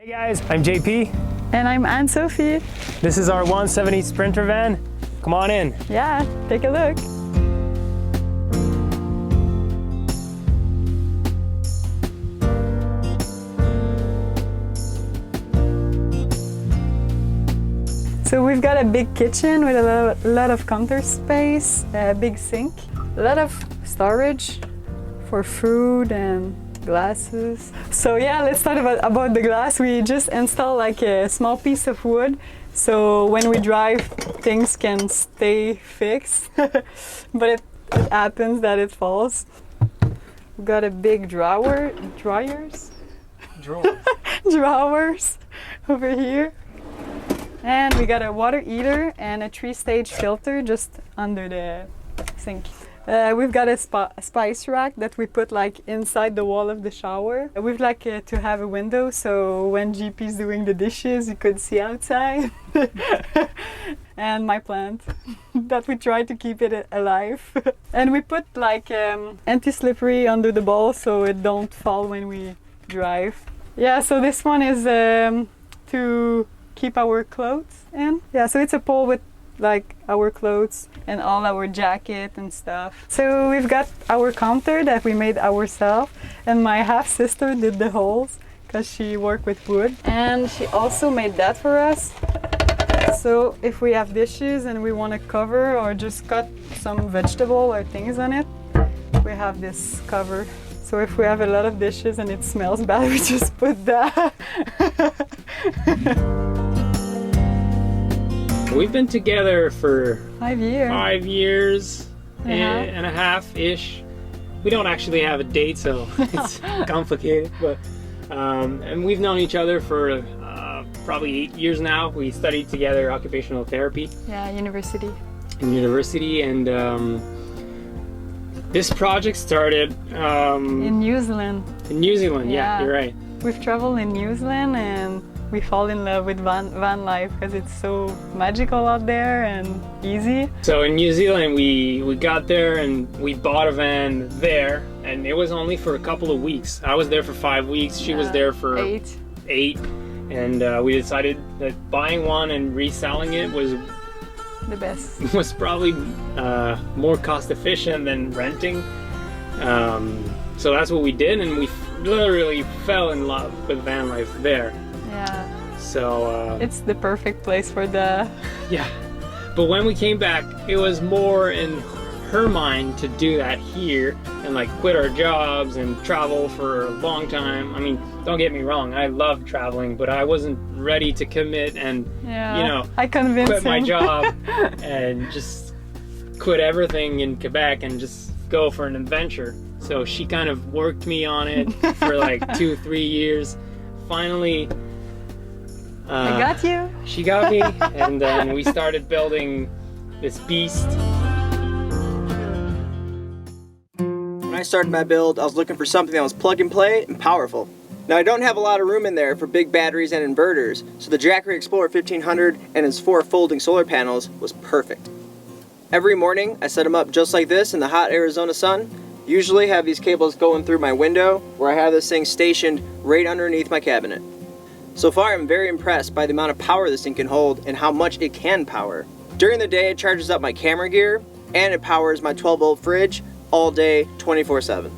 Hey guys, I'm JP. And I'm Anne-Sophie. This is our 170 Sprinter van. Come on in. Yeah, take a look. So we've got a big kitchen with a lot of counter space, a big sink, a lot of storage for food and glasses. So yeah, let's talk about the glass. We just installed like a small piece of wood, so when we drive, things can stay fixed. But it happens that it falls. We've got a big drawers over here. And we got a water heater and a 3-stage filter just under the sink. We've got a spice rack that we put like inside the wall of the shower. We'd like to have a window so when GP's doing the dishes, you could see outside. And my plant, that we try to keep it alive. And we put like anti-slippery under the bowl so it don't fall when we drive. Yeah, so this one is to keep our clothes in. Yeah, so it's a pole with like our clothes and all our jacket and stuff. So we've got our counter that we made ourselves, and my half sister did the holes because she worked with wood, and she also made that for us. So if we have dishes and we want to cover or just cut some vegetable or things on it, we have this cover. So if we have a lot of dishes and it smells bad, we just put that. We've been together for 5 years. 5 years and a half-ish. We don't actually have a date, so it's complicated. But and we've known each other for probably 8 years now. We studied together occupational therapy. Yeah, university. In university, and this project started in New Zealand. In New Zealand, yeah, you're right. We've traveled in New Zealand and we fall in love with van life because it's so magical out there and easy. So in New Zealand, we got there and we bought a van there, and it was only for a couple of weeks. I was there for 5 weeks. She was there for 8. And we decided that buying one and reselling it was the best. Was probably more cost efficient than renting. So that's what we did, and we literally fell in love with van life there. Yeah. So it's the perfect place for the... Yeah. But when we came back, it was more in her mind to do that here and like quit our jobs and travel for a long time. I mean, don't get me wrong, I love traveling, but I wasn't ready to commit and, you know, I convinced quit my him. job and just quit everything in Quebec and just go for an adventure. So she kind of worked me on it for like 2-3 years. Finally, I got you. She got me, and then we started building this beast. When I started my build, I was looking for something that was plug and play and powerful. Now I don't have a lot of room in there for big batteries and inverters, so the Jackery Explorer 1500 and its 4 folding solar panels was perfect. Every morning I set them up just like this in the hot Arizona sun. Usually have these cables going through my window, where I have this thing stationed right underneath my cabinet. So far I'm very impressed by the amount of power this thing can hold and how much it can power. During the day it charges up my camera gear and it powers my 12-volt fridge all day 24/7.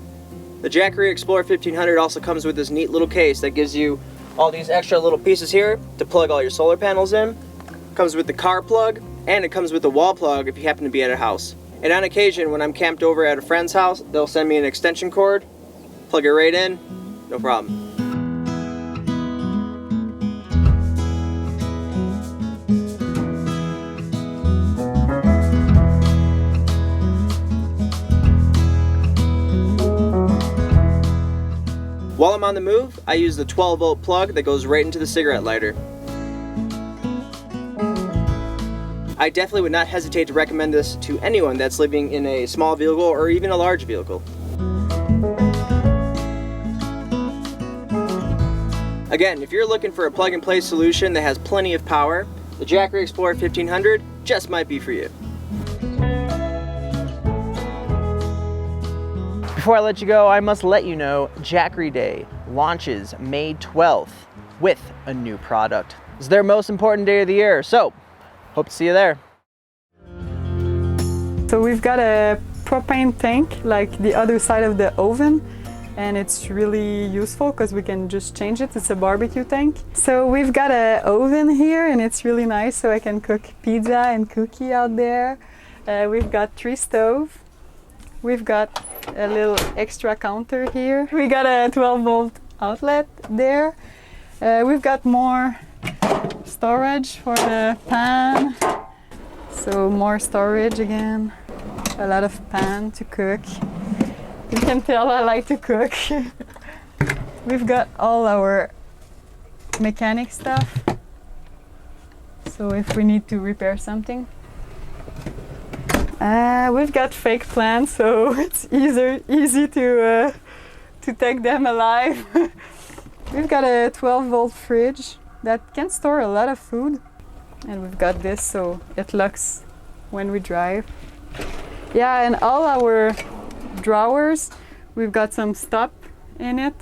The Jackery Explorer 1500 also comes with this neat little case that gives you all these extra little pieces here to plug all your solar panels in. Comes with the car plug, and it comes with the wall plug if you happen to be at a house. And on occasion, when I'm camped over at a friend's house, they'll send me an extension cord, plug it right in, no problem. While I'm on the move, I use the 12-volt plug that goes right into the cigarette lighter. I definitely would not hesitate to recommend this to anyone that's living in a small vehicle or even a large vehicle. Again, if you're looking for a plug-and-play solution that has plenty of power, the Jackery Explorer 1500 just might be for you. Before I let you go, I must let you know Jackery Day launches May 12th. with a new product. It's their most important day of the year, so hope to see you there. So we've got a propane tank like the other side of the oven, and it's really useful because we can just change it. It's a barbecue tank. So we've got an oven here and it's really nice, so I can cook pizza and cookie out there. We've got 3 stoves. We've got a little extra counter here. We got a 12-volt outlet there. We've got more storage for the pan. So more storage again. A lot of pan to cook. You can tell I like to cook. We've got all our mechanic stuff. So if we need to repair something. We've got fake plants, so it's easy to take them alive. We've got a 12-volt fridge that can store a lot of food. And we've got this so it locks when we drive. Yeah, and all our drawers, we've got some stop in it.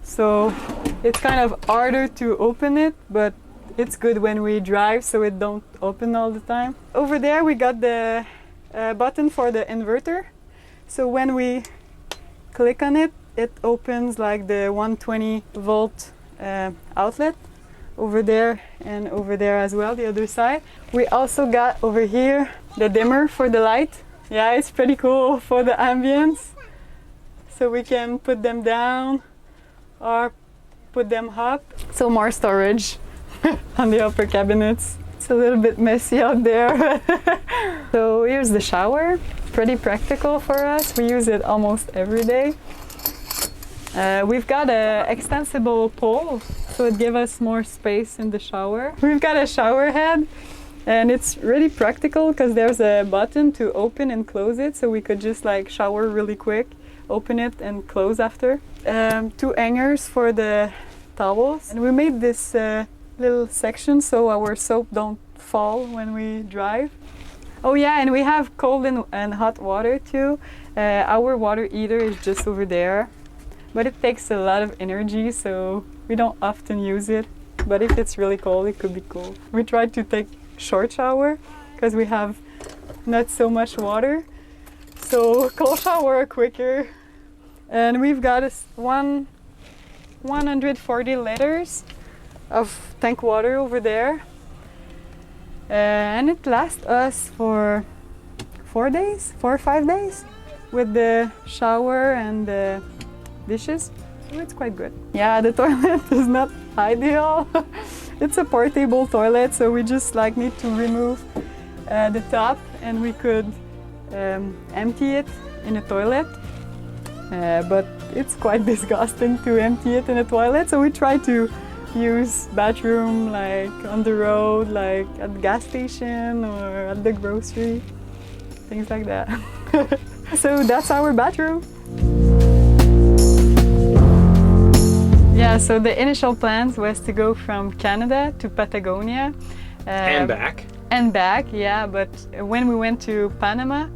So it's kind of harder to open it, but it's good when we drive so it don't open all the time. Over there we got the button for the inverter. So when we click on it, it opens like the 120-volt outlet over there and over there as well, the other side. We also got over here the dimmer for the light. Yeah, it's pretty cool for the ambience. So we can put them down or put them up. So more storage on the upper cabinets. It's a little bit messy out there. So here's the shower. Pretty practical for us. We use it almost every day. We've got an extensible pole, so it gives us more space in the shower. We've got a shower head, and it's really practical because there's a button to open and close it, so we could just like shower really quick, open it and close after. 2 hangers for the towels. And we made this little section so our soap don't fall when we drive. Oh yeah, and we have cold and hot water too. Our water heater is just over there. But it takes a lot of energy, so we don't often use it. But if it's really cold, it could be cool. We try to take short shower because we have not so much water. So cold shower quicker. And we've got 140 liters of tank water over there. And it lasts us for 4 or 5 days with the shower and the dishes, so it's quite good. Yeah, the toilet is not ideal. It's a portable toilet, so we just like need to remove the top and we could empty it in a toilet. But it's quite disgusting to empty it in a toilet, so we try to use bathroom like on the road, like at the gas station or at the grocery, things like that. So that's our bathroom. Yeah, so the initial plans was to go from Canada to Patagonia. And back. And back, yeah, but when we went to Panama,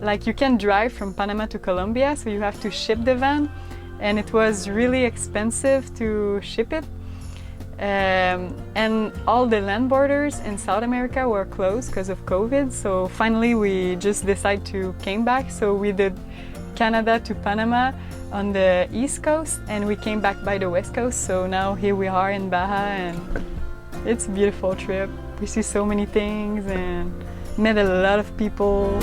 like you can drive from Panama to Colombia, so you have to ship the van, and it was really expensive to ship it. And all the land borders in South America were closed because of COVID, so finally we just decided to came back. So we did Canada to Panama on the east coast, and we came back by the west coast. So now here we are in Baja, and it's a beautiful trip. We see so many things and met a lot of people.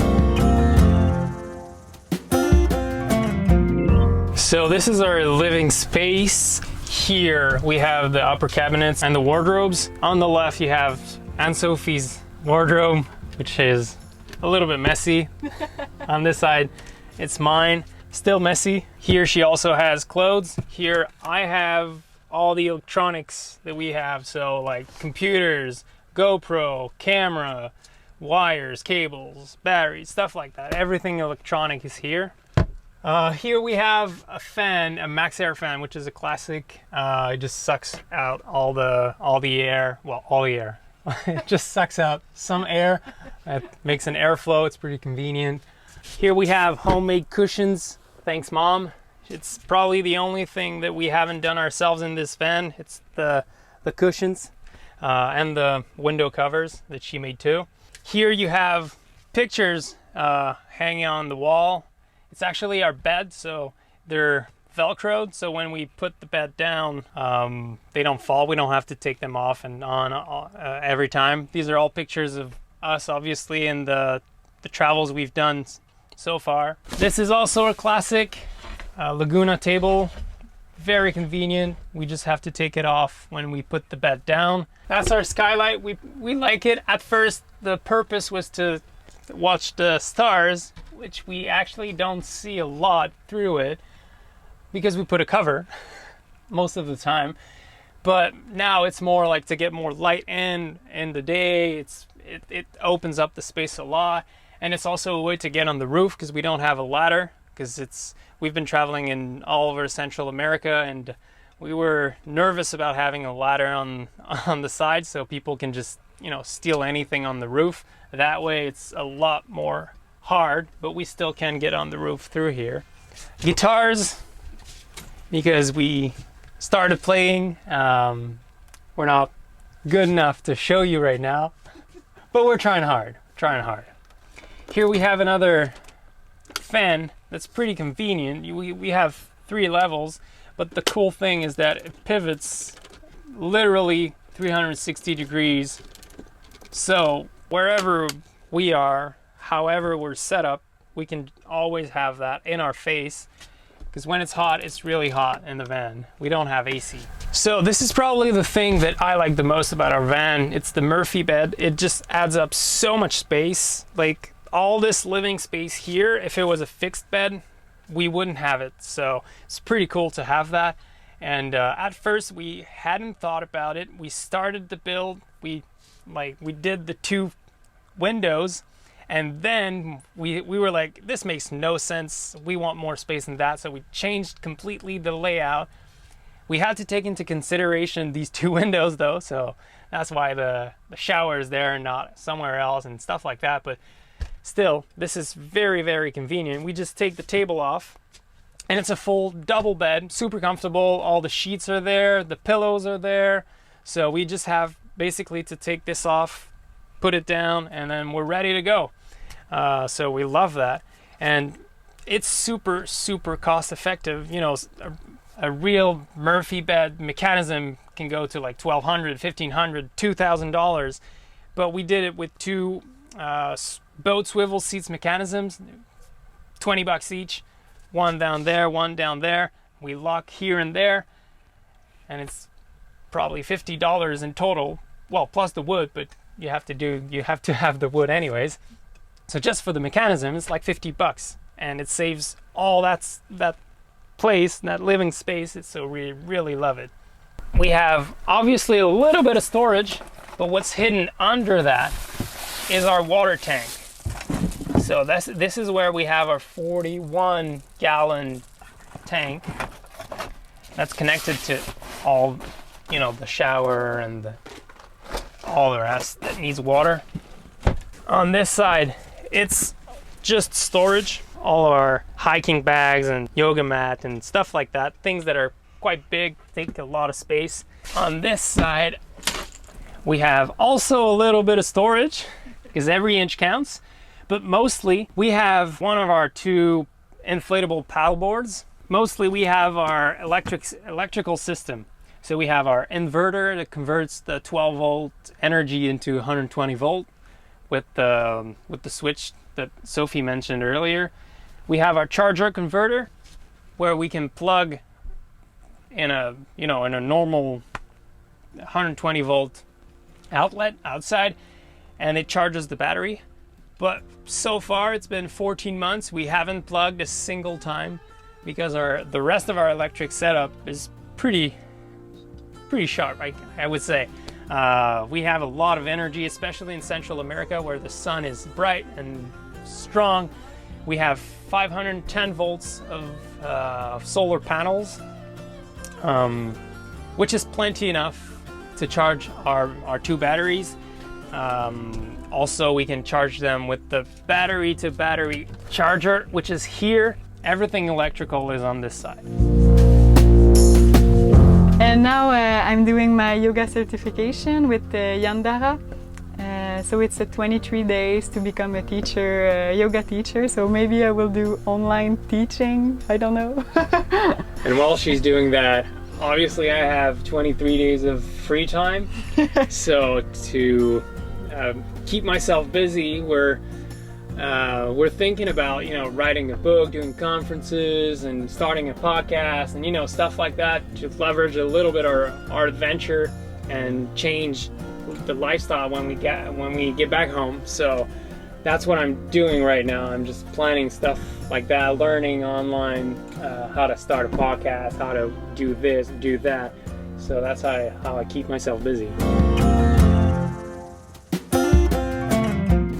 So this is our living space. Here we have the upper cabinets and the wardrobes. On the left you have Anne-Sophie's wardrobe, which is a little bit messy. On this side it's mine, still messy. Here she also has clothes. Here I have all the electronics that we have, so like computers, GoPro, camera, wires, cables, batteries, stuff like that. Everything electronic is here. Here we have a fan, a Max Air fan, which is a classic. It just sucks out all the air. Well, all the air. It just sucks out some air. It makes an airflow. It's pretty convenient. Here we have homemade cushions. Thanks, Mom. It's probably the only thing that we haven't done ourselves in this van. It's the cushions and the window covers that she made too. Here you have pictures hanging on the wall. It's actually our bed, so they're Velcroed, so when we put the bed down, they don't fall. We don't have to take them off and on every time. These are all pictures of us, obviously, and the travels we've done so far. This is also a classic Laguna table. Very convenient. We just have to take it off when we put the bed down. That's our skylight. We like it. At first, the purpose was to watch the stars, which we actually don't see a lot through it because we put a cover most of the time. But now it's more like to get more light in the day. It opens up the space a lot, and it's also a way to get on the roof because we don't have a ladder, because we've been traveling in all over Central America, and we were nervous about having a ladder on the side so people can just, you know, steal anything on the roof. That way it's a lot more hard, but we still can get on the roof through here. Guitars, because we started playing. We're not good enough to show you right now, but we're trying hard. Here we have another fan that's pretty convenient. We have 3 levels, but the cool thing is that it pivots literally 360 degrees. So wherever we are, however we're set up, we can always have that in our face, because when it's hot, it's really hot in the van. We don't have AC. So this is probably the thing that I like the most about our van. It's the Murphy bed. It just adds up so much space. Like, all this living space here, if it was a fixed bed, we wouldn't have it. So it's pretty cool to have that. And at first we hadn't thought about it. We started the build, we did the 2 windows, and then we were like, this makes no sense, we want more space than that. So we changed completely the layout. We had to take into consideration these 2 windows though, so that's why the shower is there and not somewhere else and stuff like that. But still, this is very, very convenient. We just take the table off, and it's a full double bed, super comfortable. All the sheets are there, the pillows are there. So we just have basically to take this off, put it down, and then we're ready to go. So we love that. And it's super, super cost effective. You know, a real Murphy bed mechanism can go to like $1,200, $1,500, $2,000. But we did it with 2 boat swivel seats mechanisms, $20 each, one down there, one down there. We lock here and there, and it's probably $50 in total. Well, plus the wood, but you have to have the wood anyways. So just for the mechanism, it's like $50, and it saves all that place, that living space. So we really love it. We have obviously a little bit of storage, but what's hidden under that is our water tank. So this is where we have our 41-gallon tank that's connected to all, you know, the shower and all the rest that needs water. On this side, it's just storage, all of our hiking bags and yoga mat and stuff like that, things that are quite big, take a lot of space. On this side, we have also a little bit of storage, because every inch counts. But mostly we have one of our 2 inflatable paddle boards. Mostly we have our electrical system. So we have our inverter that converts the 12 volt energy into 120 volt with the switch that Sophie mentioned earlier. We have our charger converter, where we can plug in a normal 120 volt outlet outside, and it charges the battery. But so far it's been 14 months. We haven't plugged a single time because the rest of our electric setup is pretty sharp, I would say. We have a lot of energy, especially in Central America where the sun is bright and strong. We have 510 volts of solar panels, which is plenty enough to charge our 2 batteries. Also, we can charge them with the battery to battery charger, which is here. everything electrical is on this side. And now I'm doing my yoga certification with Yandara. So it's a 23 days to become a teacher, yoga teacher. So maybe I will do online teaching. I don't know. And while she's doing that, obviously I have 23 days of free time. So to keep myself busy, we're thinking about, you know, writing a book, doing conferences, and starting a podcast, and, you know, stuff like that to leverage a little bit our adventure and change the lifestyle when we get back home. So that's what I'm doing right now. I'm just planning stuff like that, learning online how to start a podcast, how to do this, do that. So that's how I keep myself busy.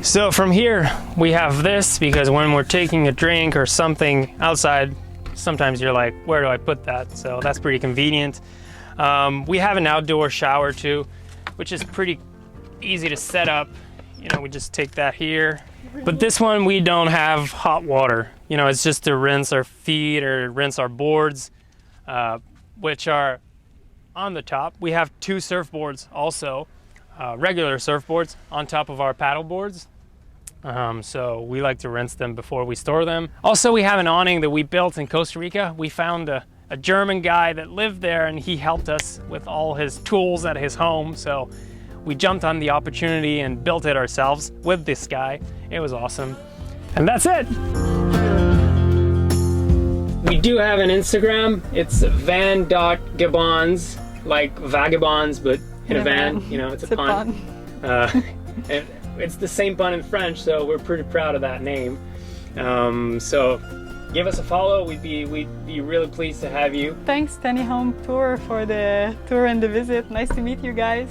So from here we have this, because when we're taking a drink or something outside, sometimes you're like, where do I put that? So that's pretty convenient. We have an outdoor shower too, which is pretty easy to set up. You know, we just take that here. But this one, we don't have hot water. You know, it's just to rinse our feet or rinse our boards, which are on the top. We have 2 surfboards also, regular surfboards on top of our paddle boards. So we like to rinse them before we store them. Also, we have an awning that we built in Costa Rica. We found a German guy that lived there, and he helped us with all his tools at his home. So we jumped on the opportunity and built it ourselves with this guy. It was awesome. And that's it. We do have an Instagram. It's van.gabons, like vagabonds, but in a van. You know, it's a pun. And it's the same pun in French, so we're pretty proud of that name. So give us a follow. We'd be really pleased to have you. Thanks, Tiny Home Tour, for the tour and the visit. Nice to meet you guys.